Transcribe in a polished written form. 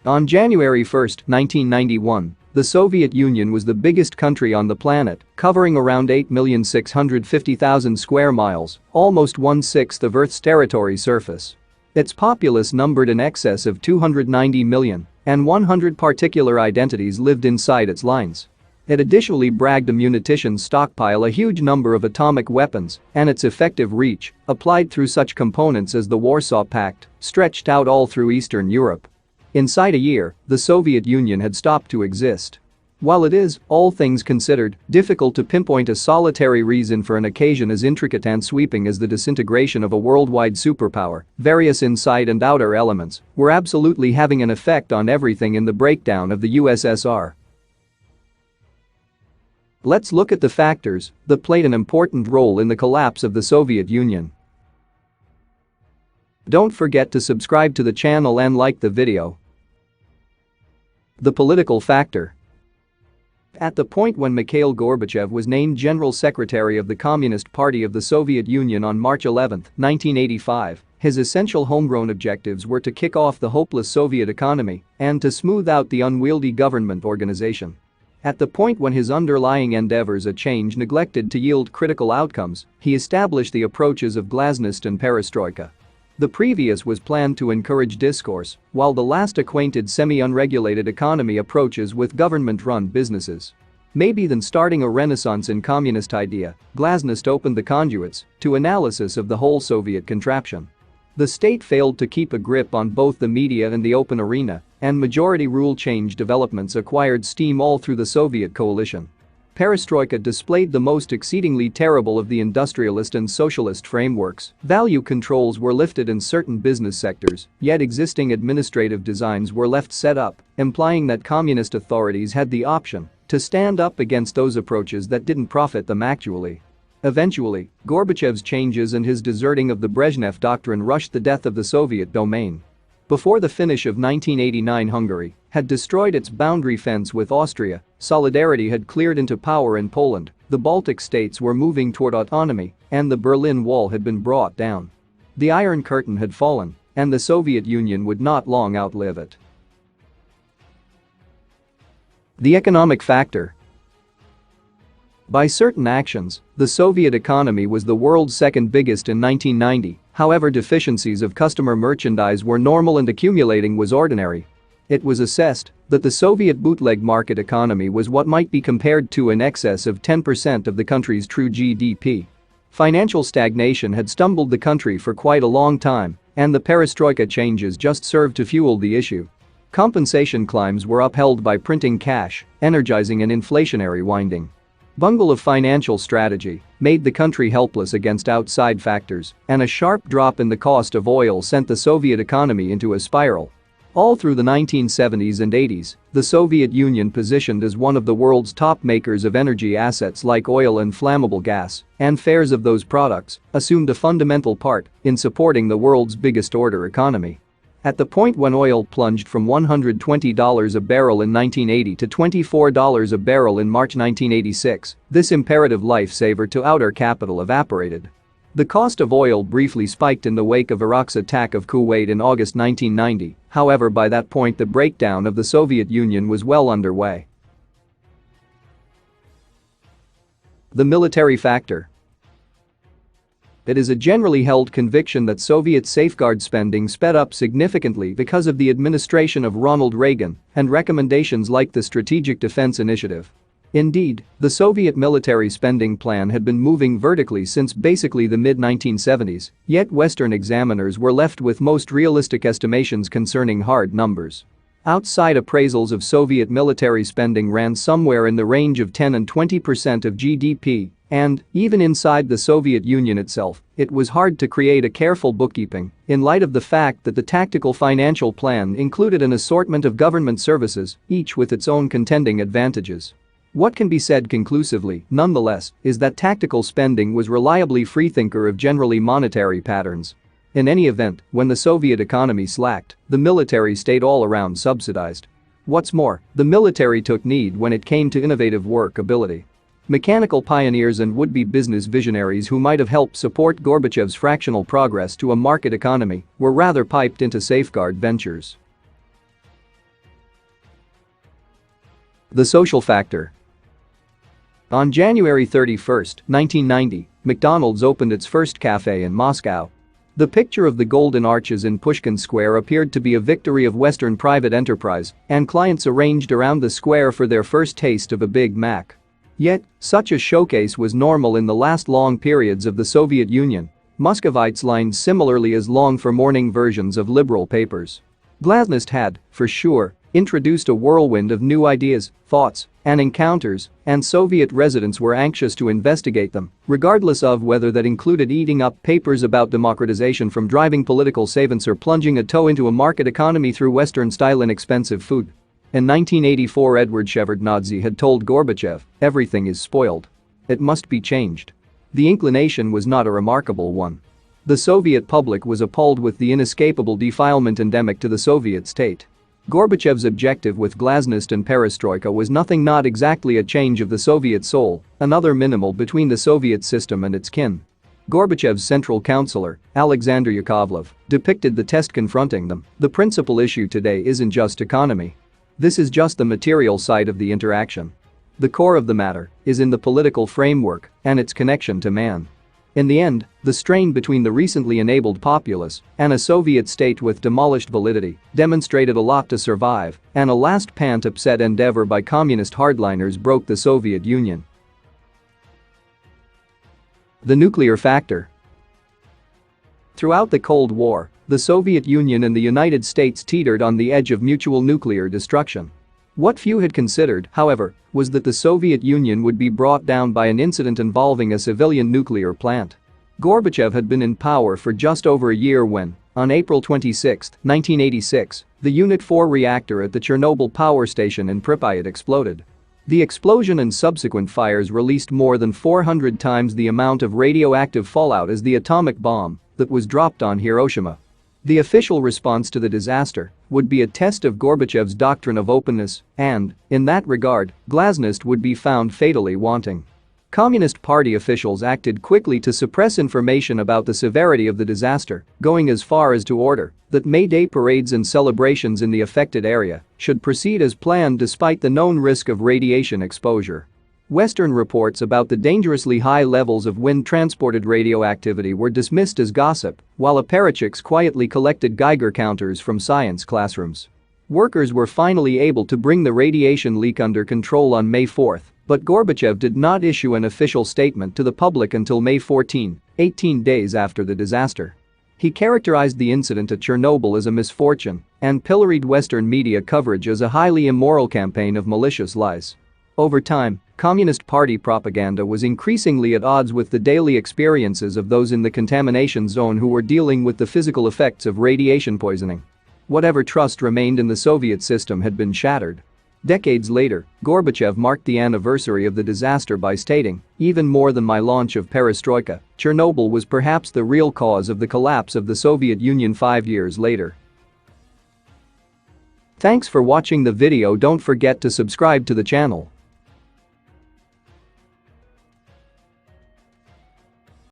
On January 1, 1991, the Soviet Union was the biggest country on the planet, covering around 8,650,000 square miles, almost 1/6 of Earth's territory surface. Its populace numbered in excess of 290 million, and 100 particular identities lived inside its lines. It additionally bragged a munitions stockpile, a huge number of atomic weapons, and its effective reach, applied through such components as the Warsaw Pact, stretched out all through Eastern Europe. Inside a year, the Soviet Union had stopped to exist. While it is, all things considered, difficult to pinpoint a solitary reason for an occasion as intricate and sweeping as the disintegration of a worldwide superpower, various inside and outer elements were absolutely having an effect on everything in the breakdown of the USSR. Let's look at the factors that played an important role in the collapse of the Soviet Union. Don't forget to subscribe to the channel and like the video. The political factor. At the point when Mikhail Gorbachev was named General Secretary of the Communist Party of the Soviet Union on March 11, 1985, his essential homegrown objectives were to kick off the hopeless Soviet economy and to smooth out the unwieldy government organization. At the point when his underlying endeavors at change neglected to yield critical outcomes, he established the approaches of glasnost and perestroika. The previous was planned to encourage discourse, while the last acquainted semi-unregulated economy approaches with government-run businesses. Maybe than starting a renaissance in communist idea, glasnost opened the conduits to analysis of the whole Soviet contraption. The state failed to keep a grip on both the media and the open arena, and majority rule change developments acquired steam all through the Soviet coalition. Perestroika displayed the most exceedingly terrible of the industrialist and socialist frameworks. Value controls were lifted in certain business sectors, yet existing administrative designs were left set up, implying that communist authorities had the option to stand up against those approaches that didn't profit them actually. Eventually, Gorbachev's changes and his deserting of the Brezhnev Doctrine rushed the death of the Soviet domain. Before the finish of 1989, Hungary had destroyed its boundary fence with Austria, solidarity had cleared into power in Poland, the Baltic states were moving toward autonomy, and the Berlin Wall had been brought down. The Iron Curtain had fallen, and the Soviet Union would not long outlive it. The economic factor. By certain actions, the Soviet economy was the world's second biggest in 1990, however deficiencies of customer merchandise were normal and accumulating was ordinary. It was assessed that the Soviet bootleg market economy was what might be compared to in excess of 10% of the country's true GDP. Financial stagnation had stumbled the country for quite a long time, and the perestroika changes just served to fuel the issue. Compensation climbs were upheld by printing cash, energizing an inflationary winding. Bungle of financial strategy made the country helpless against outside factors, and a sharp drop in the cost of oil sent the Soviet economy into a spiral. All through the 1970s and 80s, the Soviet Union positioned as one of the world's top makers of energy assets like oil and flammable gas, and fares of those products assumed a fundamental part in supporting the world's biggest order economy. At the point when oil plunged from $120 a barrel in 1980 to $24 a barrel in March 1986, this imperative lifesaver to outer capital evaporated. The cost of oil briefly spiked in the wake of Iraq's attack of Kuwait in August 1990, however by that point the breakdown of the Soviet Union was well underway. The military factor. It is a generally held conviction that Soviet safeguard spending sped up significantly because of the administration of Ronald Reagan and recommendations like the Strategic Defense Initiative. Indeed, the Soviet military spending plan had been moving vertically since basically the mid-1970s, yet Western examiners were left with most realistic estimations concerning hard numbers. Outside appraisals of Soviet military spending ran somewhere in the range of 10 and 20% of GDP, and, even inside the Soviet Union itself, it was hard to create a careful bookkeeping in light of the fact that the tactical financial plan included an assortment of government services, each with its own contending advantages. What can be said conclusively, nonetheless, is that tactical spending was reliably freethinker of generally monetary patterns. In any event, when the Soviet economy slacked, the military stayed all around subsidized. What's more, the military took lead when it came to innovative work ability. Mechanical pioneers and would-be business visionaries who might have helped support Gorbachev's fractional progress to a market economy were rather piped into safeguard ventures. The social factor. On January 31, 1990, McDonald's opened its first cafe in Moscow. The picture of the Golden Arches in Pushkin Square appeared to be a victory of Western private enterprise, and clients arranged around the square for their first taste of a Big Mac. Yet, such a showcase was normal in the last long periods of the Soviet Union. Muscovites lined similarly as long for morning versions of liberal papers. Glasnost had, for sure, introduced a whirlwind of new ideas, thoughts, and encounters, and Soviet residents were anxious to investigate them, regardless of whether that included eating up papers about democratization from driving political savants or plunging a toe into a market economy through Western-style inexpensive food. In 1984, Edward Shevardnadze had told Gorbachev, "Everything is spoiled. It must be changed." The inclination was not a remarkable one. The Soviet public was appalled with the inescapable defilement endemic to the Soviet state. Gorbachev's objective with Glasnost and Perestroika was nothing, not exactly a change of the Soviet soul, another minimal between the Soviet system and its kin. Gorbachev's central counselor, Alexander Yakovlev, depicted the test confronting them. The principal issue today isn't just economy. This is just the material side of the interaction. The core of the matter is in the political framework and its connection to man. In the end, the strain between the recently enabled populace and a Soviet state with demolished validity demonstrated a lot to survive, and a last pant upset endeavor by communist hardliners broke the Soviet Union. The nuclear factor. Throughout the Cold War, the Soviet Union and the United States teetered on the edge of mutual nuclear destruction. What few had considered, however, was that the Soviet Union would be brought down by an incident involving a civilian nuclear plant. Gorbachev had been in power for just over a year when, on April 26, 1986, the Unit 4 reactor at the Chernobyl power station in Pripyat exploded. The explosion and subsequent fires released more than 400 times the amount of radioactive fallout as the atomic bomb that was dropped on Hiroshima. The official response to the disaster would be a test of Gorbachev's doctrine of openness, and, in that regard, Glasnost would be found fatally wanting. Communist Party officials acted quickly to suppress information about the severity of the disaster, going as far as to order that May Day parades and celebrations in the affected area should proceed as planned despite the known risk of radiation exposure. Western reports about the dangerously high levels of wind-transported radioactivity were dismissed as gossip, while apparatchiks quietly collected Geiger counters from science classrooms. Workers were finally able to bring the radiation leak under control on May 4, but Gorbachev did not issue an official statement to the public until May 14, 18 days after the disaster. He characterized the incident at Chernobyl as a misfortune and pilloried Western media coverage as a highly immoral campaign of malicious lies. Over time, Communist Party propaganda was increasingly at odds with the daily experiences of those in the contamination zone who were dealing with the physical effects of radiation poisoning. Whatever trust remained in the Soviet system had been shattered. Decades later, Gorbachev marked the anniversary of the disaster by stating, "Even more than my launch of Perestroika, Chernobyl was perhaps the real cause of the collapse of the Soviet Union 5 years later." Thanks for watching the video. Don't forget to subscribe to the channel.